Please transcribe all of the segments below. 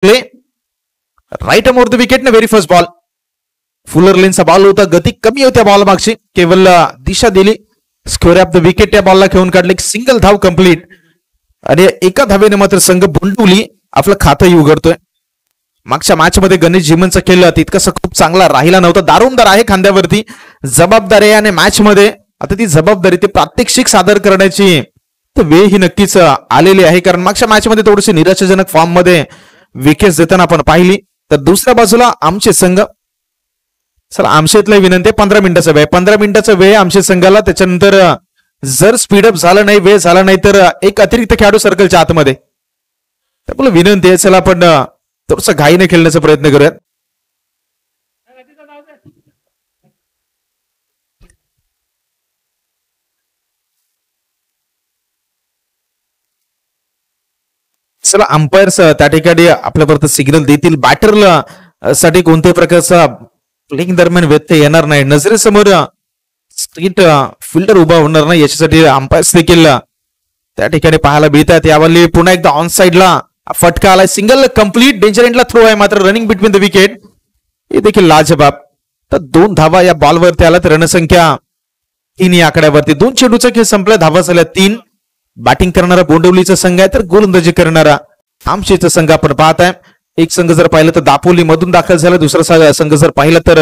Play right more the wicket ने very first ball. Fuller लेनचा ball होता, गती कमी होत्या बॉल मागची, केवळ दिशा दिली. स्क्वेअर ऑफ द विकेट त्या बॉलला खेळून काढले. सिंगल धाव कंप्लीट आणि एका धावेने मात्र संघ बोंडुली आपलं खातंही उघडतोय. मागच्या मॅच मध्ये गणेश झिमनचा खेळ तितकासा खूप चांगला राहिला नव्हता. दारोमदार आहे खांद्यावरती, जबाबदारी आहे आणि मॅच मध्ये आता ती जबाबदारी ते प्रात्यक्षिक सादर करण्याची वेळ ही नक्कीच आलेली आहे. कारण मागच्या मॅच मध्ये थोडीशी निराशाजनक फॉर्म मध्ये विकेट देताना आपण पाहिली. तर दुसऱ्या बाजूला आमचे संघ, सर आमशेतला विनंती 15 मिनिटाचा वेळ, 15 मिनिटाचा वेळ आमच्या संघाला. त्याच्यानंतर जर स्पीडअप झालं नाही, वेळ झाला नाही तर एक अतिरिक्त खेळाडू सर्कलच्या आतमध्ये. त्यामुळे विनंती आहे, चला आपण थोडस घाईने खेळण्याचा प्रयत्न करूयात. चला अंपायर्स त्या ठिकाणी आपल्यापर्यंत सिग्नल देतील. बॅटरला साठी कोणत्याही प्रकारचा प्लेइंग दरम्यान व्यत्यय येणार नाही. नजरेसमोर स्ट्रीट फिल्डर उभा होणार नाही याच्यासाठी अंपायर्स देखील त्या ठिकाणी पाहायला मिळतात. यावेळी पुन्हा एकदा ऑन साइडला फटका आलाय. सिंगल कंप्लीट डेंजर एंडला थ्रो आहे, मात्र रनिंग बिटवीन द विकेट हे देखील लाजबाब. तर 2 धावा या बॉलवरती आला. तर रणसंख्या 3 या आकड्यावरती. 2 चेंडूचा खेळ संपला, धावा झाल्या 3. बॅटिंग करणारा बोंडवलीचा संघ आहे, तर गोलंदाजी करणारा आमशेचा संघ आपण पाहताय. एक संघ जर पाहिलं तर दापोली मधून दाखल झाला, दुसरा संघ जर पाहिलं तर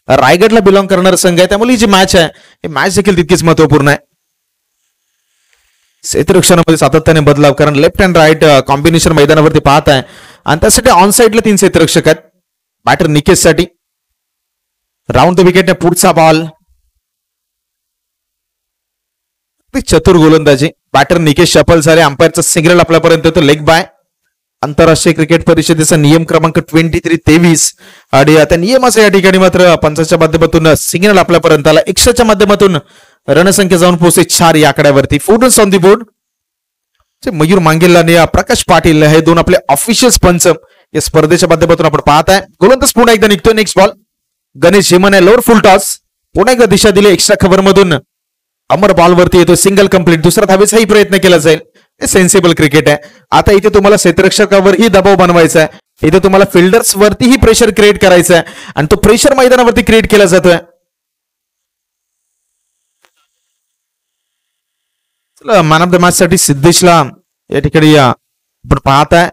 रायगडला बिलॉंग करणारा संघ आहे. त्यामुळे ही जी मॅच आहे ही मॅच देखील तितकीच महत्वपूर्ण आहे. क्षेत्ररक्षणामध्ये सातत्याने बदलाव, कारण लेफ्ट अँड राईट कॉम्बिनेशन मैदानावरती पाहत आहे आणि त्यासाठी ऑन साइडला 3 क्षेत्ररक्षक आहेत. बॅटर निकेश साठी राऊंड द विकेट पुढचा बॉल, चतुर गोलंदाजी. बॅटर निकेश शफल झाले. अंपायरचा सिग्नल आपल्यापर्यंत येतो, लेग बाय. आंतरराष्ट्रीय क्रिकेट परिषदेचा नियम क्रमांक 23-23 आणि त्या नियमाचा या ठिकाणी मात्र पंचाच्या माध्यमातून सिग्नल आपल्यापर्यंत आला. 100च्या माध्यमातून रणसंख्या जाऊन पोहोचते 4 या आकड्यावरती. 4 runs on the board. Mayur Mangel आणि प्रकाश पाटील हे 2 आपले ऑफिशियल पंच या स्पर्धेच्या माध्यमातून आपण पाहत आहे. गोलंदाज पुन्हा एकदा निघतोय. नेक्स्ट बॉल गणेश झिमन आहे, लोअर फुल टॉस. पुन्हा एकदा दिशा दिली. एक्स्ट्रा खबर मधून अमर बॉलवरती येतो, सिंगल कंप्लीट. दुसरा धावेचाही प्रयत्न केला जाईल. सेन्सिबल क्रिकेट आहे. आता इथे तुम्हाला क्षेत्ररक्षकावरही दबाव बनवायचा आहे, इथे तुम्हाला फिल्डर्स वरतीही प्रेशर क्रिएट करायचं आहे आणि तो प्रेशर मैदानावरती क्रिएट केला जातोय. मॅन ऑफ द मॅच साठी सिद्धेशला या ठिकाणी आपण पाहताय.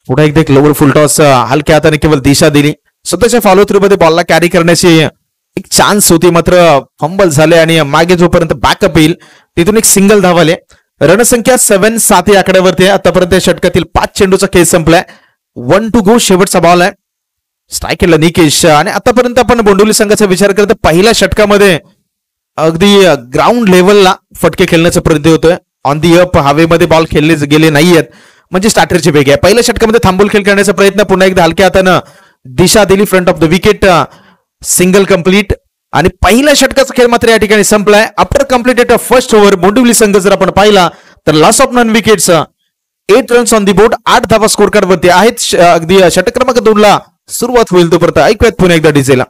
पुढे एकदा एक लोअर फुल टॉस हलक्या हाताने केवळ दिशा दिली. स्वतःच्या फॉलो थ्रू मध्ये बॉलला कॅरी करण्याची एक चान्स होती, मात्र फंबल झाले आणि मागे जोपर्यंत बॅकअप येईल तिथून एक सिंगल धाव आले. रणसंख्या 7 या आकड्यावरती. आतापर्यंत या षटकातील 5 चेंडूचा खेळ संपलाय. 1 to go शेवटचा बॉल आहे. स्ट्राईक केला निकेश. आणि आतापर्यंत आपण बोंडवली संघाचा विचार करतो, पहिल्या षटकामध्ये अगदी ग्राउंड लेवलला फटके खेळण्याचा प्रयत्न होतोय. ऑन दी अप हवेमध्ये बॉल खेळले गेले नाहीयेत, म्हणजे स्टार्टरची वेग आहे. पहिल्या षटकामध्ये थांबून खेळ करण्याचा प्रयत्न, पुन्हा एकदा हलक्या हातानं दिशा दिली front of the wicket. Single complete आणि पहिल्या षटकाचा खेळ मात्र या ठिकाणी संपलाय. आफ्टर कंप्लीटेड फर्स्ट ओव्हर बोंडवली संघ जर आपण पाहिला तर loss of non wickets, 8 runs on the board, 8 धावा स्कोर कार्ड वरती आहेत. अगदी षटक क्रमांक 2 ला सुरुवात होईल. तोपर्यंत ऐकूयात पुन्हा एकदा डीजेला.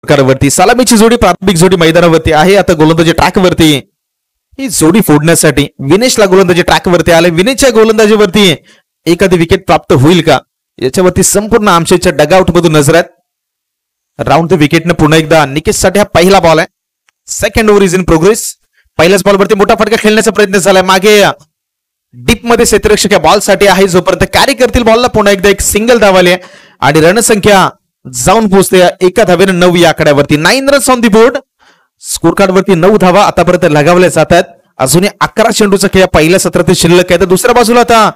वरती सलामीची जोडी, प्राथमिक जोडी मैदानावरती आहे. आता गोलंदाजी ट्रॅक वरती. ही जोडी फोडण्यासाठी विनेशला गोलंदाजी ट्रॅक वरती आले. विनेशच्या गोलंदाजीवरती एखादी विकेट प्राप्त होईल का याच्यावरती संपूर्ण आमशेच्या डगआउट मधून नजर आहेत. राऊंड द विकेटने पुन्हा एकदा निकेश साठी हा पहिला बॉल आहे. Second over is in progress. पहिल्याच बॉलवरती मोठा फटका खेळण्याचा प्रयत्न झालाय. मागे डीप मध्ये क्षेत्ररक्षक या बॉल साठी आहे. जोपर्यंत कॅरी करतील बॉलला पुन्हा एकदा एक सिंगल धाव आली आणि रणसंख्या जाऊन पोहोचते एका धावेने 9 या आकड्यावरती. 9 runs on the board. Score card वरती 9 धावा आतापर्यंत लगावल्या जात आहेत. अजूनही 11 चेंडूचा खेळ पहिल्या सत्रातील शिल्लक आहे. तर दुसऱ्या बाजूला आता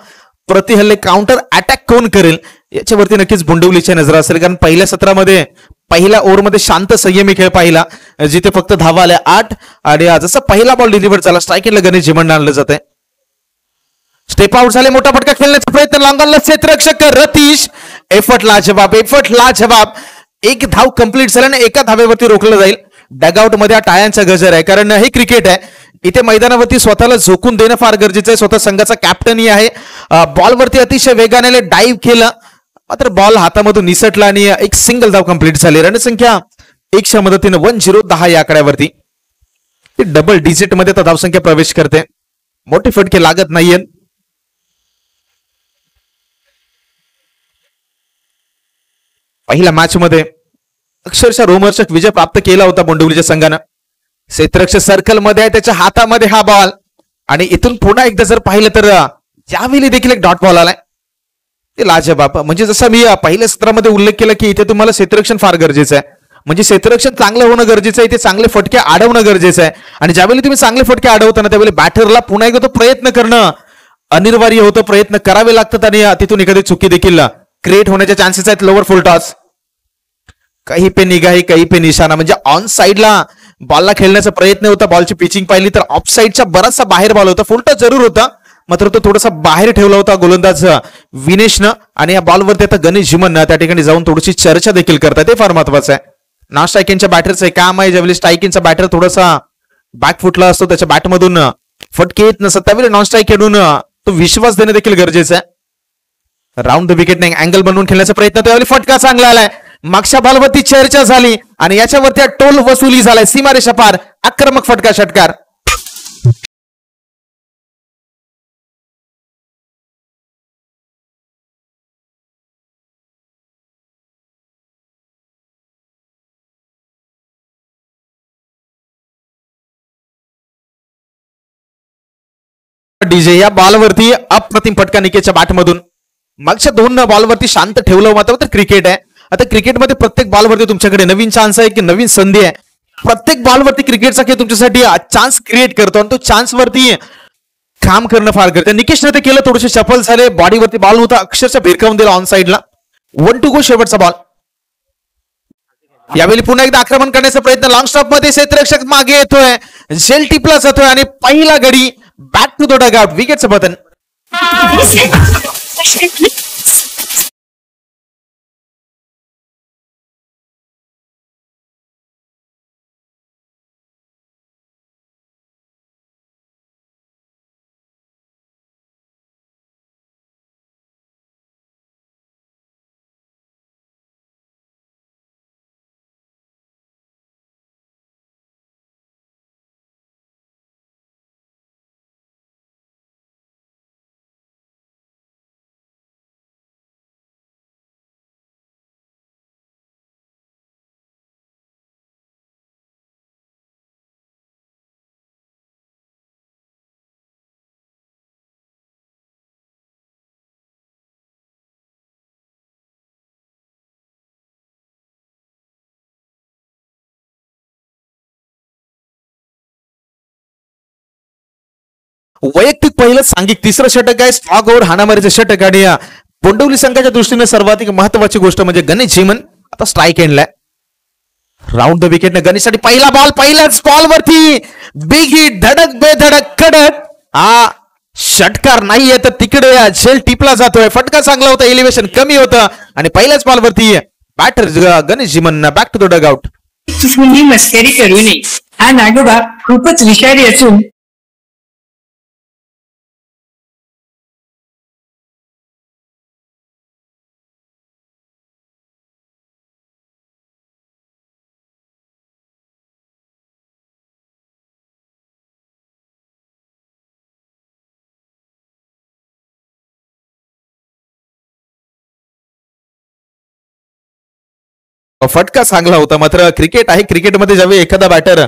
प्रतिहल्ले काउंटर अटॅक कोण करेल याच्यावरती नक्कीच बोंडवलीची नजर असेल, कारण पहिल्या सत्रामध्ये पहिल्या ओव्हरमध्ये शांत संयमी खेळ पाहिला, जिथे फक्त धावा आल्या 8 आणि जसा पहिला बॉल डिलिव्हर झाला स्ट्राईक एंडला गणेश झिमन आणलं जाते. स्टेप आउट झाले, मोठा फटका खेळण्याचा प्रयत्न, लॉंगॉनला क्षेत्ररक्षक रतीश, एफर्ट लाजवाब, एफर्ट लाजवाब. एक धाव कंप्लीट झाला आणि एका धावेवरती रोखलं जाईल. डगआउट मध्ये टाळ्यांचा गजर आहे, कारण हे क्रिकेट आहे. इथे मैदानावरती स्वतःला झोकून देणं फार गरजेचं आहे. स्वतः संघाचा कॅप्टनही आहे. बॉलवरती अतिशय वेगाने डाईव्ह केलं, मात्र बॉल हातामधून निसटला आणि एक सिंगल धाव कंप्लीट झाली. रणसंख्या 1च्या मदतीने 10-10 या आकड्यावरती डबल डिजिट मध्ये तर धावसंख्या प्रवेश करते. मोठे फटके लागत नाहीयेत. पहिल्या मॅच मध्ये अक्षरशः रोमहर्षक विजय प्राप्त केला होता बोंडवलीच्या संघानं. क्षेत्ररक्षक सर्कल मध्ये आहे, त्याच्या हातामध्ये हा बॉल, आणि इथून पुन्हा एकदा जर पाहिलं तर यावेळी देखील एक डॉट बॉल आलाय. ते लाजबाब. म्हणजे जसं मी पहिल्या सत्रामध्ये उल्लेख केला की इथे तुम्हाला क्षेत्ररक्षण फार गरजेचं आहे. म्हणजे क्षेत्ररक्षण चांगलं होणं गरजेचं आहे, इथे चांगले फटके अडवणं गरजेचं आहे. आणि ज्यावेळी तुम्ही चांगले फटके अडवताना त्यावेळी बॅटरला पुन्हा एकदा तो प्रयत्न करणं अनिवार्य होतं, प्रयत्न करावे लागतात आणि तिथून एखादी चुकी देखील क्रिएट होण्याचे चान्सेस आहेत. लोअर फुल टॉस, काही पे निगाही काही पे निशाणा, म्हणजे ऑन साईडला बॉलला खेळण्याचा प्रयत्न होता. बॉलची पिचिंग पाहिली तर ऑफ साईडच्या बराचसा बाहेर बॉल होता. फुल टॉस जरूर होता, मात्र तो थोडासा बाहेर ठेवला होता गोलंदाज विनेशनं. आणि या बॉलवरती आता गणेश जिमन त्या ठिकाणी जाऊन थोडीशी चर्चा देखील करतात, ते फार महत्वाचं आहे. नॉन स्ट्रायकिंगच्या बॅटरचं काम आहे, ज्यावेळी स्ट्रायकिंगचा बॅटर थोडासा बॅकफुटला असतो, त्याच्या बॅटमधून फटके येत नसतात, त्यावेळी नॉन स्ट्राईक खेळून तो विश्वास देणं देखील गरजेचं आहे. राऊंड द विकेट नाही, अँगल बनवून खेळण्याचा प्रयत्न, त्यावेळी फटका चांगला आलाय. मागच्या बॉलवरती चर्चा झाली आणि याच्यावरती टोल वसुली झालाय. सीमारेषा पार, आक्रमक फटका, षटकार. डीजे या बॉलवरती अप्रतिम फटका निकेच्या बॅटमधून. मागच्या 2 बॉलवरती शांत ठेवलं, मात्र क्रिकेट आहे. आता क्रिकेटमध्ये प्रत्येक बॉलवरती तुमच्याकडे नवीन चान्स आहे की नवीन संधी आहे. प्रत्येक बॉलवरती क्रिकेटचा खेळ तुमच्यासाठी चान्स क्रिएट करतो आणि तो चान्स वरती काम करणं फार गरजेचं. निकेशने ते केलं, थोडेसे सफल झाले. बॉडीवरती बॉल होता, अक्षरशः भिरकावून दिला ऑन साईडला. 1 to go शेवटचा बॉल. यावेळी पुन्हा एकदा आक्रमण करण्याचा प्रयत्न, लॉंग स्टॉप मध्ये क्षेत्ररक्षक मागे येतोय, झेल टिपला जातोय आणि पहिला गडी बॅक टू द डगआउट. विकेटचं पतन. वैयक्तिक पहिलं सांघिक तिसरं षटक आहे. स्ट्रॉक ओव्हर हाणामारीचं षटक. आणि बोंडवली संघाच्या दृष्टीने सर्वाधिक महत्वाची गोष्ट म्हणजे गणेश झिमन आता स्ट्राईक एंडला. राऊंड द विकेट गणेशसाठी पहिला बॉल, पहिल्याच बॉलवरती बिग हिट, धडक बेधडक कडक. हा षटकार नाहीये तर तिकडे झेल टिपला जातोय. फटका चांगला होता, एलिव्हेशन कमी होतं आणि पहिल्याच बॉलवरती batter Ganesh Zhiman back to the dugout. तुम्ही मस्करी करू नये, हा नागोबा खूपच विषारी असून फटका चांगला होता, मात्र क्रिकेट आहे. क्रिकेटमध्ये ज्यावेळी एखादा बॅटर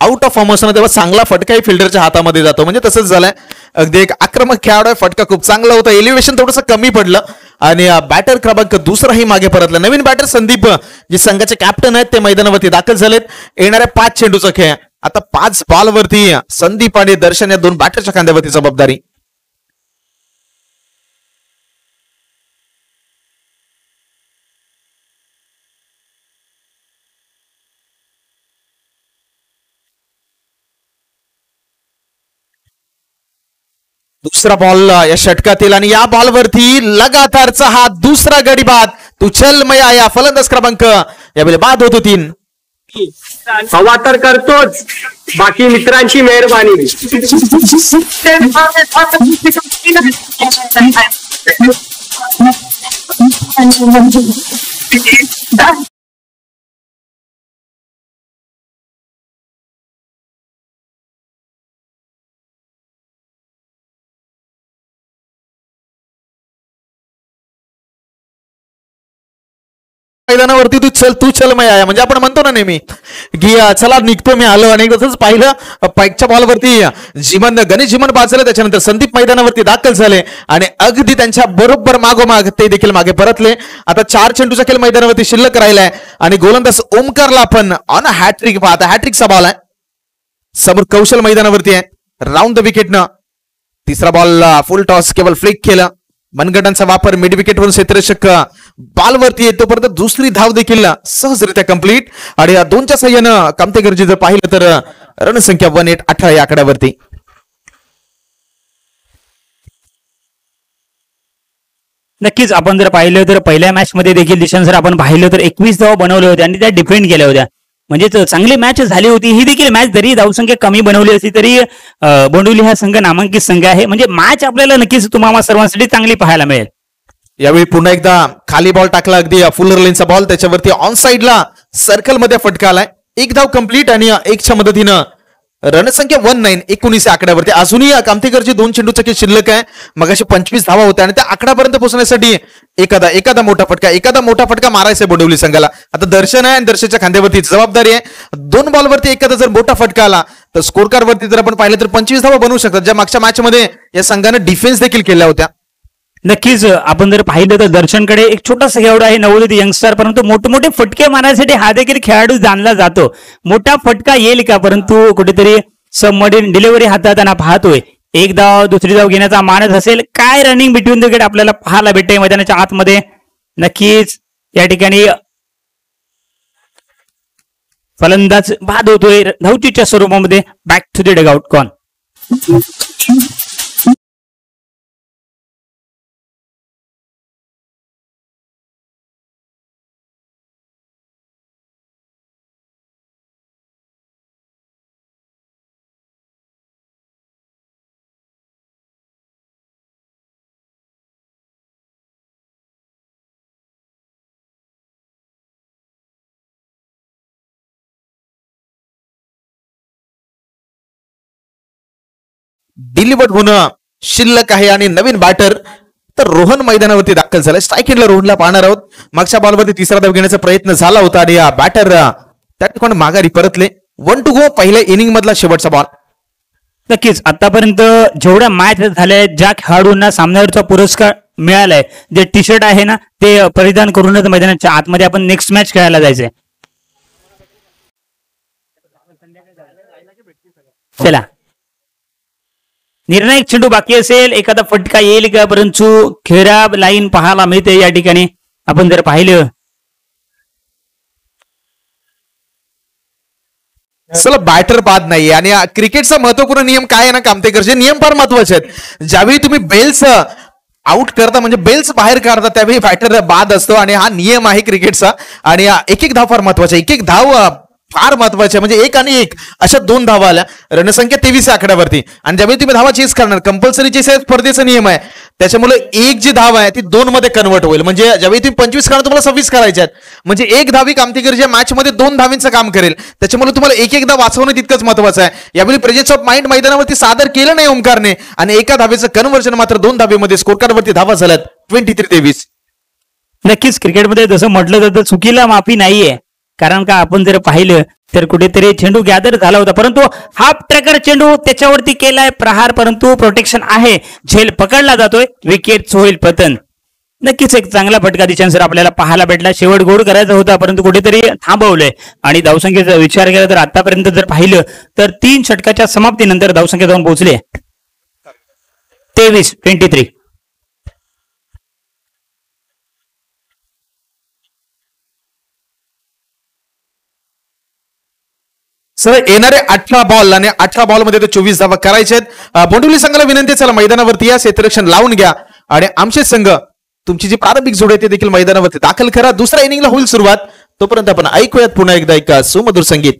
आउट ऑफ फॉर्म असतो तेव्हा चांगला फटकाही फिल्डरच्या हातामध्ये जातो. म्हणजे तसंच झालंय. अगदी एक आक्रमक खेळाडू आहे. फटका खूप चांगला होता, एलिव्हेशन थोडंसं कमी पडलं आणि बॅटर क्रमांक दुसराही मागे परतला. नवीन बॅटर संदीप जे संघाचे कॅप्टन आहेत ते मैदानावरती दाखल झालेत. येणाऱ्या 5 चेंडूचा खेळ. आता 5 बॉलवरती संदीप आणि दर्शन या 2 बॅटरच्या खांद्यावरती जबाबदारी. दुसरा बॉल या षटकातील आणि या बॉलवरती लगातारचा हा दुसरा गडी बाद. तू चल मया या फलंदाज क्रमांक यावेळी बाद होतो 3. हवा तर करतोच, बाकी मित्रांची मेहरबानी. मैदानावरती तू चल मया म्हणजे आपण म्हणतो ना नेहमी की चला निघतो मी आलो. आणि तसंच पाहिलं पाईकच्या बॉलवरती गणेश जिमन बाद झाले. त्याच्यानंतर संदीप मैदानावरती दाखल झाले आणि अगदी त्यांच्या बरोबर मागोमाग ते देखील मागे परतले. आता 4 चेंडूचा खेळ मैदानावरती शिल्लक राहिलाय आणि गोलंदाज ओमकारला आपण ऑन हॅट्रिक पाहता. हॅट्रिकचा बॉल आहे. समोर कौशल मैदानावरती आहे राऊंड द विकेटनं. तिसरा बॉल फुल टॉस केवळ फ्लिक केलं. मनगटांचा वापर मिड विकेटवरून क्षेत्ररक्षक बॉलवरती येतो परंतु दुसरी धाव देखील सहजरित्या कंप्लीट. आणि या 2च्या सहाय्यानं कामतेकरजी जर पाहिलं तर रणसंख्या 18 या आकड्यावरती. नक्कीच आपण जर पाहिलं तर पहिल्या मॅच मध्ये देखील दिशान सर आपण पाहिलं तर 21 धावा बनवल्या होत्या आणि त्या डिफेंड केल्या होत्या. म्हणजे चांगली मॅच झाली होती. ही देखील मॅच जरी धावसंख्या कमी बनवली असली तरी बोंडवली हा संघ नामांकित संघ आहे. म्हणजे मॅच आपल्याला नक्कीच तुम्हाला सर्वांसाठी चांगली पाहायला मिळेल. यावेळी पुन्हा एकदा खाली बॉल टाकला अगदी फुलर लाईनचा बॉल त्याच्यावरती ऑन साइडला सर्कल मध्ये फटका आलाय. 1 धाव कंप्लीट आणि 1च्या मदतीनं रणसंख्या 19 आकड्यावरती. अजूनही कामतेकरची 2 चेंडूचा खेळ शिल्लक आहे. मगाशी 25 धावा होत्या आणि त्या आकड्यापर्यंत पोहोचण्यासाठी एखादा मोठा फटका मारायचा बोंडवली संघाला. आता दर्शन आहे आणि दर्शनच्या खांद्यावरती जबाबदारी आहे. 2 बॉलवरती एखादा जर मोठा फटका आला तर स्कोर कार्ड वरती जर आपण पाहिलं तर 25 धावा बनवू शकतात, ज्या मागच्या मॅच मध्ये या संघानं डिफेन्स देखील केल्या होत्या. नक्कीच आपण जर पाहिलं तर दर्शनकडे एक छोटासा खेळाडू आहे नवोदित यंगस्टर, परंतु मोठे फटके मारण्यासाठी हा देखील खेळाडू जाणला जातो. मोठा फटका येईल का, परंतु कुठेतरी सबमरीन डिलिव्हरी हाताळताना पाहतोय. 1 धाव 2री धाव घेण्याचा मानस असेल. काय रनिंग बिटवीन द विकेट आपल्याला पाहायला भेटते मैदानाच्या आतमध्ये. नक्कीच या ठिकाणी फलंदाज बाद होतोय धावचीच्या स्वरूपामध्ये. बॅक टू द डगआउट कॉन. डिलिव्हर्ड होणं शिल्लक आहे आणि नवीन बॅटर तर रोहन मैदानावरती दाखल झालाय. स्ट्राईक एंडला रोहनला पाहणार आहोत. मागच्या बॉलवरती 3रा धाव घेण्याचा प्रयत्न झाला होता आणि या बॅटर त्या ठिकाणी माघारी परतले. 1 to go पहिल्या इनिंग मधला शेवटचा बॉल. नक्कीच आतापर्यंत जेवढ्या मॅच झाल्या ज्या खेळाडूंना सामन्यावरचा पुरस्कार मिळालाय, जे टी शर्ट आहे ना ते परिधान करूनच मैदानाच्या आतमध्ये आपण नेक्स्ट मॅच खेळायला जायचंय. चला निर्णायक चेंडू बाकी असेल, एखादा फटका येईल का, परंतु खराब लाईन पाहायला मिळते या ठिकाणी. आपण जर पाहिलं चला बॅटर बाद नाहीये. आणि क्रिकेटचा महत्वपूर्ण नियम काय आहे ना कामतेकरचे, नियम फार महत्वाचे आहेत. ज्यावेळी तुम्ही बेल्स आउट करता म्हणजे बेल्स बाहेर काढता त्यावेळी बॅटर बाद असतो आणि हा नियम आहे क्रिकेटचा. आणि एक धाव फार महत्वाचा, एक धाव फार महत्वाचे. म्हणजे 1 आणि 1 अशा 2 धावा आल्या. रणसंख्या 23 आकड्यावरती. आणि ज्यावेळी तुम्ही धावा चेस करणार कंपल्सरी चेस स्पर्धेचा नियम आहे, त्याच्यामुळे 1 जी धाव आहे ती 2 मध्ये कन्वर्ट होईल. म्हणजे ज्यावेळी तुम्ही 25 करणार तुम्हाला 26 करायचे आहेत. म्हणजे 1 धावी कामतेकरच्या मॅच मध्ये 2 धावींचं काम करेल. त्याच्यामुळे तुम्हाला एक धाव वाचवणं तितकंच महत्वाचं आहे. यावेळी प्रेझेन्स ऑफ माइंड मैदानावरती सादर केलं नाही ओमकारने आणि 1 धावेचं कन्व्हर्जन मात्र 2 धावेमध्ये स्कोर कार्ड वरती धावा झाल्यात 23-23. नक्कीच क्रिकेटमध्ये जसं म्हटलं जातं चुकीला माफी नाहीये. कारण का आपण जर पाहिलं तर कुठेतरी चेंडू गॅदर झाला होता, परंतु हाफ ट्रॅकर चेंडू त्याच्यावरती केलाय प्रहार, परंतु प्रोटेक्शन आहे, झेल पकडला जातोय, विकेट होईल पतन. नक्कीच एक चांगला फटका दिशांसर आपल्याला पाहायला भेटला. शेवट गोड करायचा होता परंतु कुठेतरी थांबवलंय. आणि धावसंख्येचा विचार केला तर आतापर्यंत जर पाहिलं तर 3 षटकाच्या समाप्तीनंतर धावसंख्या जाऊन पोहोचली 23-23. सर येणारे 18 बॉल आणि 18 बॉल मध्ये 24 धावा करायचे आहेत. बोंडिवली संघाला विनंती आहे, चला मैदानावरती या, क्षेत्ररक्षण लावून घ्या आणि आमचे संघ तुमची जी प्रारंभिक जोड आहे ते देखील मैदानावरती दाखल करा. दुसऱ्या इनिंगला होईल सुरुवात. तोपर्यंत आपण ऐकूयात पुन्हा एकदा एक सुमधुर संगीत.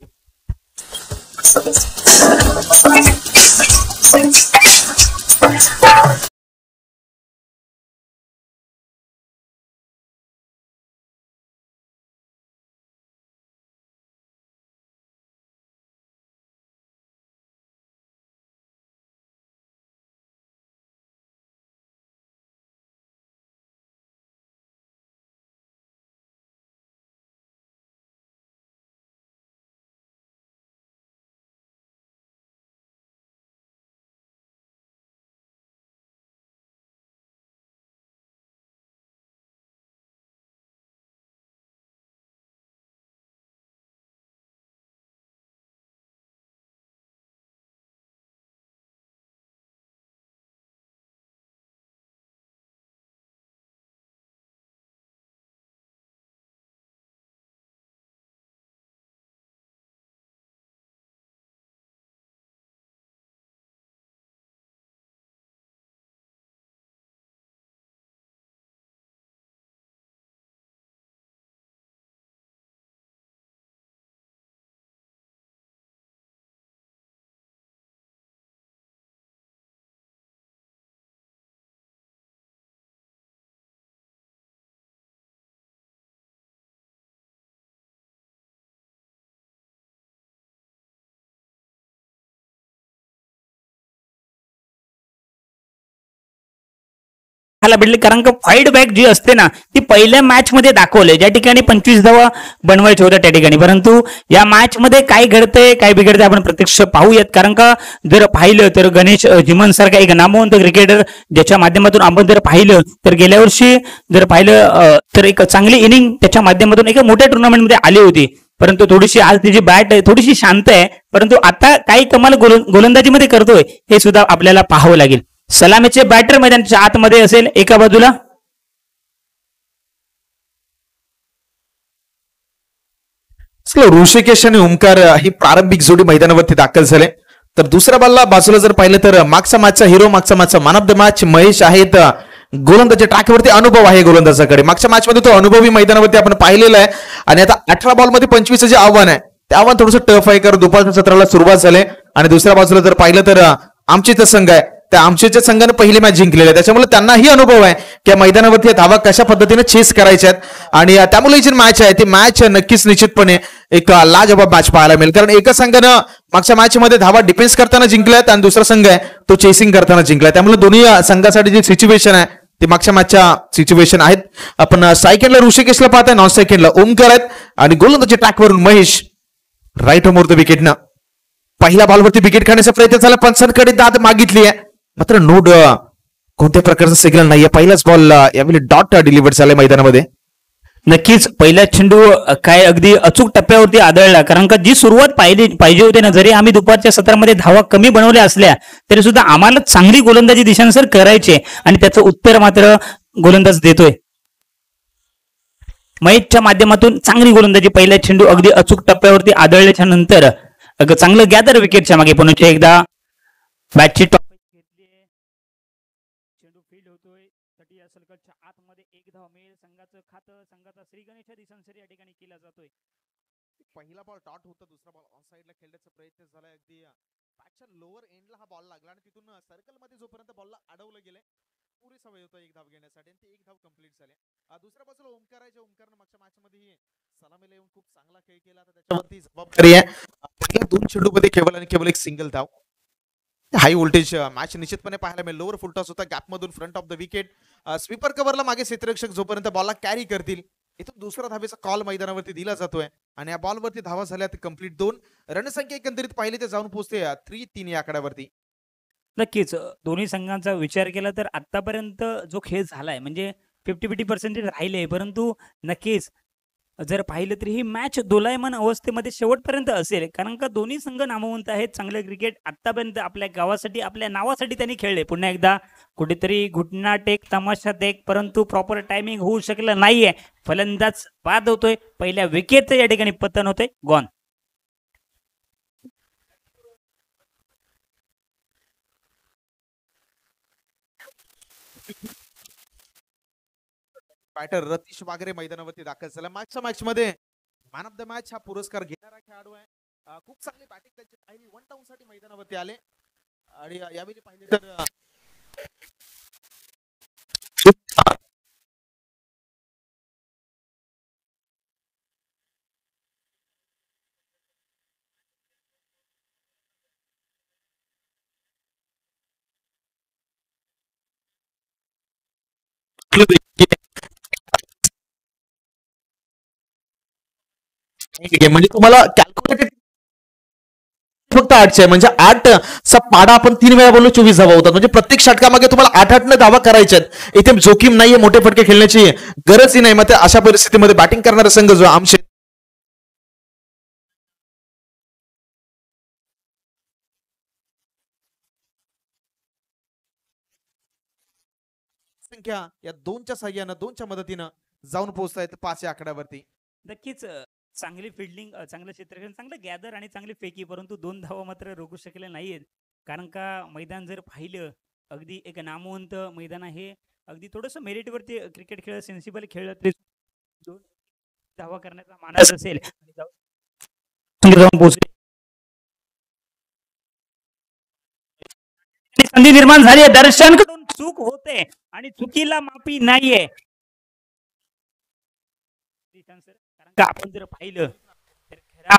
हाला भेटले कारण का फाईट बॅक जी असते ना ती पहिल्या मॅच मध्ये दाखवले, ज्या ठिकाणी 25 धावा बनवायच्या होत्या त्या ठिकाणी, परंतु या मॅच मध्ये काय घडतंय काय बिघडतंय आपण प्रत्यक्ष पाहूयात. कारण का जर पाहिलं तर गणेश जिमन सारखा एक नामवंत क्रिकेटर ज्याच्या माध्यमातून आपण जर पाहिलं तर गेल्या वर्षी जर पाहिलं तर एक चांगली इनिंग त्याच्या माध्यमातून एका मोठ्या टुर्नामेंटमध्ये आली होती, परंतु थोडीशी आज तिची बॅट थोडीशी शांत आहे, परंतु आता काही कमाल गोलंदाजीमध्ये करतोय हे सुद्धा आपल्याला पाहावं लागेल. सलामीचे बॅटर मैदानाच्या आतमध्ये असेल एका बाजूला, ऋषिकेश आणि ओमकार ही प्रारंभिक जोडी मैदानावरती दाखल झाले. तर दुसऱ्या बॉलला बाजूला जर पाहिलं तर मागचा मॅचचा हिरो, मागचा मॅचचा man of the match Mahesh आहेत. गोलंदाजी ट्रॅकवरती अनुभव आहे गोलंदाजाकडे, मागच्या मॅच मध्ये तो अनुभवी मैदानावरती आपण पाहिलेला आहे. आणि आता 18 बॉल मध्ये 25 जे आव्हान आहे ते आव्हान थोडंसं टफ आहे, कारण दुपारच्या सत्राला सुरुवात झाली. आणि दुसऱ्या बाजूला जर पाहिलं तर आमचेच संघ आहे, त्या आमच्या संघाने पहिली मॅच जिंकलेली आहे, त्याच्यामुळे त्यांनाही अनुभव आहे की या मैदानावरती धावा कशा पद्धतीने चेस करायच्या आहेत. आणि त्यामुळे जी मॅच आहे ती मॅच नक्कीच निश्चितपणे एक लाजवाब मॅच पाहायला मिळेल, कारण एका संघानं मागच्या मॅच मध्ये धावा डिफेन्स करताना जिंकल्यात आणि दुसरा संघ आहे तो चेसिंग करताना जिंकलाय. त्यामुळे दोन्ही संघासाठी जी सिच्युएशन आहे ती मागच्या मॅचच्या सिच्युएशन आहेत. आपण सेकंडला ऋषिकेशला पाहताय, नॉन सेकंडला ओमकार आहेत आणि गोलंदाजी ट्रॅकवरून महेश राईट मोर द विकेटनं पहिल्या बॉलवरती विकेट खाण्याचा प्रयत्न झाला, पंचांकडे दाद मागितली आहे, मात्र नोड कोणत्या प्रकारचा सिग्नल नाहीये. पहिलाच बॉल यावेळी डॉट डिलिव्हर झालाय मैदानामध्ये. नक्कीच पहिला चेंडू काय अगदी अचूक टप्प्यावरती आदळला, कारण का जी सुरुवात पाहिजे होती ना, जरी आम्ही दुपारच्या सत्रामध्ये धावा कमी बनवल्या असल्या तरी सुद्धा आम्हाला चांगली गोलंदाजी दिशानुसार करायचे आणि त्याचं उत्तर मात्र गोलंदाज देतोय. महेशच्या माध्यमातून चांगली गोलंदाजी, पहिला चेंडू अगदी अचूक टप्प्यावरती आदळल्याच्या नंतर चांगलं गॅदर विकेटच्या मागे पुन्हा एकदा बॅटची टॉप फील्ड होतोय. तटीय सर्कलच्या आतमध्ये एक धाव मिळेल. संघाचं खातं संघाचा श्री गणेशा दिसांसरी या ठिकाणी केला जातोय. पहिला बॉल डॉट होता, दुसरा बॉल ऑन साइडला खेळण्याचा प्रयत्न झाला, अगदी बॅटच्या लोअर एंडला हा बॉल लागला आणि तिथून सर्कल मध्ये जोपर्यंत बॉलला अडवलं गेले पुरेसा वेळ होता एक धाव घेण्यासाठी आणि ती एक धाव कंप्लीट झाली. दुसऱ्या बाजूला ओमकार आहे, ओमकारनं मागच्या मॅच मध्ये सलामीला येऊन खूप चांगला खेळ केला, तर त्याच्यावरती जबाबदारी आहे. पहिल्या 2 चेंडूमध्ये केवळ आणि केवळ एक सिंगल धाव. हाय व्होल्टेज मॅच निश्चितपणे पाहायला मिळेल. लोअर फुल टॉस होता, गॅपमधून front of the wicket, sweeper कव्हरला मागे क्षेत्ररक्षक जोपर्यंत बॉलला कॅरी करतील इथून दुसरा धावेचा कॉल मैदानावरती दिला जातोय आणि या बॉलवरती धावा झाल्या कंप्लीट 2. रणसंख्या एकंदरीत पाहिली तर जाऊन पोहोचते 3-3 या आकड्यावरती. नक्कीच दोन्ही संघांचा विचार केला तर आतापर्यंत जो खेळ झालाय म्हणजे 50-50% राहिले, परंतु नक्कीच जर पाहिलं तरी ही मॅच दोलायमान अवस्थेमध्ये शेवटपर्यंत असेल, कारण का दोन्ही संघ नामवंत आहेत. चांगले क्रिकेट आतापर्यंत आपल्या गावासाठी आपल्या नावासाठी त्यांनी खेळले. पुन्हा एकदा कुठेतरी घुटना टेक तमाशा टेक, परंतु प्रॉपर टायमिंग होऊ शकलं नाहीये. फलंदाज बाद होतोय, पहिल्या विकेटचं या ठिकाणी पतन होतंय, गॉन. बॅटर रतीश वागरे मैदानावरती दाखल झाला. मागच्या मॅच मध्ये मॅन ऑफ द मॅच हा पुरस्कार घेणारा खेळाडू आहे. खूप चांगली बॅटिंग त्यांची पाहिली. 1 डाऊन साठी मैदानावरती आले आणि यावेळी पाहिले तर म्हणजे तुम्हाला कॅल्क्युलेटेड फक्त 8 आहे. म्हणजे 8 चा पाडा आपण 3 वेळा बोललो 24 धावा होतात. म्हणजे प्रत्येक षटकामागे तुम्हाला 8 ने धावा करायच्या आहेत. इथे जोखीम नाहीये, मोठे फटके खेळण्याची गरजही नाही. मग अशा परिस्थितीमध्ये बॅटिंग करणारा संघ जो आमचे संख्या या 2च्या साह्यानं 2च्या मदतीनं जाऊन पोहोचतायत 5 या आकड्यावरती. नक्कीच चांगली फिल्डिंग, चांगलं क्षेत्ररक्षण, चांगलं गॅदर आणि चांगली फेकी, परंतु 2 धावा मात्र रोखू शकले नाहीयेत. कारण का मैदान जर पाहिलं, अगदी एक नामवंत मैदान आहे. अगदी थोडंसं मेरिटवरती क्रिकेट खेळ, सेन्सिबल खेळलं तरी 2 धावा करण्याचा मानस असेल आणि जाऊन पोहोचले. संधी निर्माण झाली, दर्शन कडून चूक होते आणि चुकीला माफी नाहीये. कारण का आपण जर पाहिलं तर खरा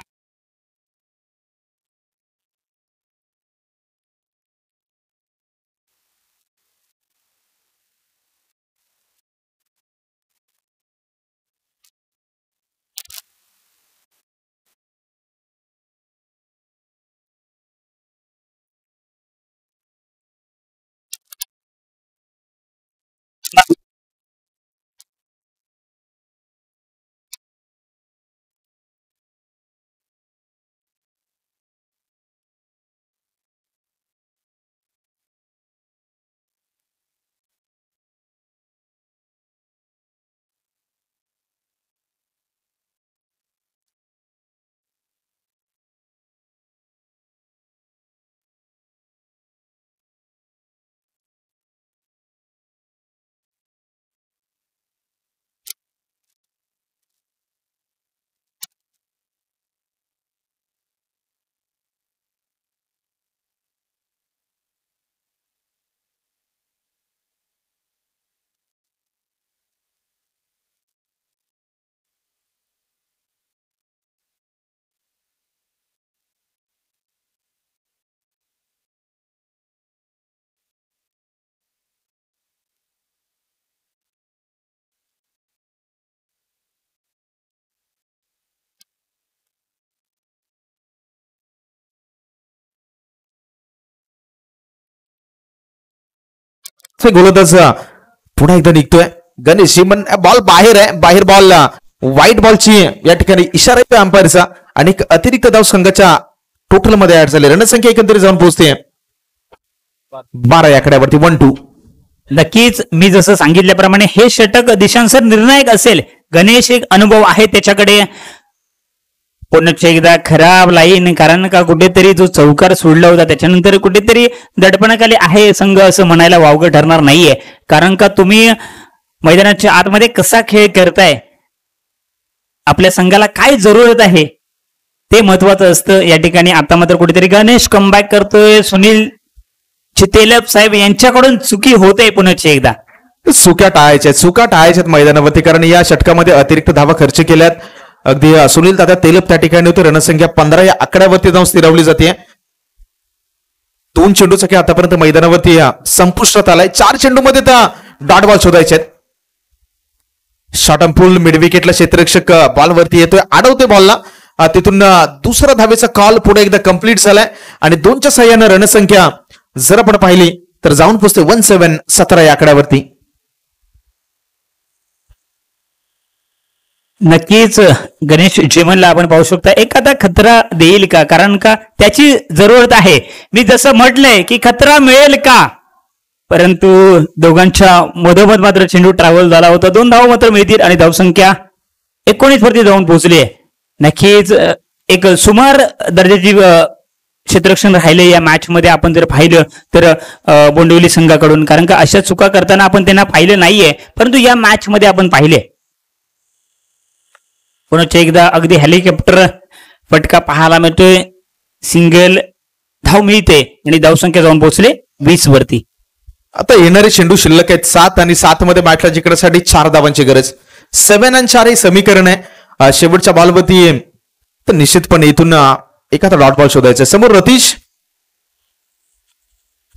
गोलंदाज पुन्हा एकदा निघतोय. गणेश बॉल बाहेर आहे. बाहेर बॉल व्हाईट बॉलची या ठिकाणी इशारा येतोय अंपायरचा आणि अतिरिक्त धाव संघाच्या टोटल मध्ये ऍड झाले. रणसंख्या एकंदरीत जाऊन पोहोचते 12 या आकड्यावरती 1-2. नक्कीच मी जसं सांगितल्याप्रमाणे हे षटक दिशांसर निर्णायक असेल. गणेश एक अनुभव आहे त्याच्याकडे. पुन्हा एकदा खराब लाईन, कारण का कुठेतरी जो चौकार सोडला होता त्याच्यानंतर कुठेतरी दडपणाखाली आहे संघ असं म्हणायला वावगं ठरणार नाहीये. कारण का तुम्ही मैदानाच्या आतमध्ये कसा खेळ करताय, आपल्या संघाला काय जरूरत आहे ते महत्वाचं असतं. या ठिकाणी आता मात्र कुठेतरी गणेश कमबॅक करतोय. सुनील चितेलप साहेब यांच्याकडून चुकी होते. पुन्हा एकदा चुका टाळायच्यात मैदानावरती, कारण या षटकामध्ये अतिरिक्त धावा खर्च केल्यात. अगदी सुनील दादा तेलप त्या ठिकाणी होते. रणसंख्या 15 या आकड्यावरती जाऊन स्थिरावली जाते. 2 चेंडूचा खेळ आतापर्यंत मैदानावरती संपुष्टात आलाय. 4 चेंडूमध्ये त्या डॉट बॉल शोधायचे आहेत. शॉर्ट अँड पुल मिड विकेटला क्षेत्ररक्षक बॉलवरती येतोय, अडवतोय बॉलला. तिथून दुसरा धावेचा कॉल पुढे एकदा कंप्लीट झालाय आणि 2च्या साह्यानं रणसंख्या जर आपण पाहिली तर जाऊन पोहोचते 1-7, 17 या आकड्यावरती. नक्कीच गणेश जेमनला आपण पाहू शकता एखादा खतरा देईल का, कारण का त्याची जरूरत आहे. मी जसं म्हटलंय की खतरा मिळेल का, परंतु दोघांच्या मधोमध मात्र चेंडू ट्रॅव्हल झाला होता. 2 धावा मात्र मिळतील आणि धावसंख्या 19 वरती जाऊन पोहोचली आहे. नक्कीच एक सुमार दर्जाची क्षेत्ररक्षण राहिले या मॅच मध्ये आपण जर पाहिलं तर बोंडवली संघाकडून, कारण का अशा चुका करताना आपण त्यांना पाहिलं नाहीये, परंतु या मॅच मध्ये आपण पाहिले. पुन्हा एकदा अगदी हेलिकॉप्टर फटका पाहायला मिळतोय. सिंगल धाव मिळते आणि धावसंख्या जाऊन पोहोचले 20 वरती. आता येणारे चेंडू शिल्लक आहेत 7 आणि 7 मध्ये मॅचला जिंकण्यासाठी 4 धावांची गरज. 7 आणि 4 हे समीकरण आहे. शेवटच्या बॉलवरती तर निश्चितपणे इथून एखादा डॉट बॉल शोधायचा. समोर रतीश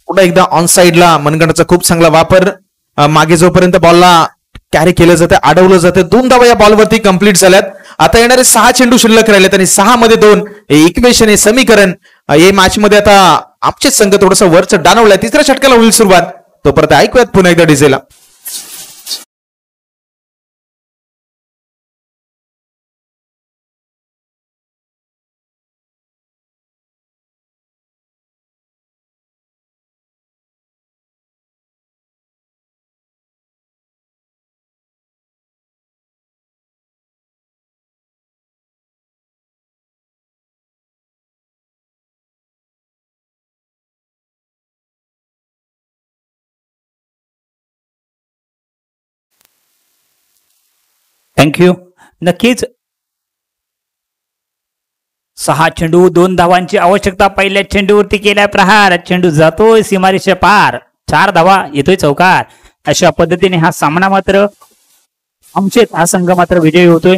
पुन्हा एकदा ऑन साइडला मनगटाचा खूप चांगला वापर. मागे जोपर्यंत बॉलला कॅरी केलं जाते, अडवलं जाते. 2 धावा या बॉलवरती कंप्लीट झाल्यात. आता येणारे 6 चेंडू शिल्लक राहिलेत आणि 6 मध्ये 2 हे इक्वेशन, हे समीकरण. हे मॅच मध्ये आता आमचे संघ थोडस वरच डानवलाय. तिसऱ्या षटकाला होईल सुरुवात. तोपर्यंत ऐकूयात पुन्हा एकदा डीजेला. थँक्यू. नक्कीच 6 चेंडू 2 धावांची आवश्यकता. पहिल्या चेंडूवरती केलाय प्रहार. चेंडू जातोय सीमारेषे पार. 4 धावा, येतोय चौकार. अशा पद्धतीने हा सामना मात्र आमचे हा संघ मात्र विजयी होतोय.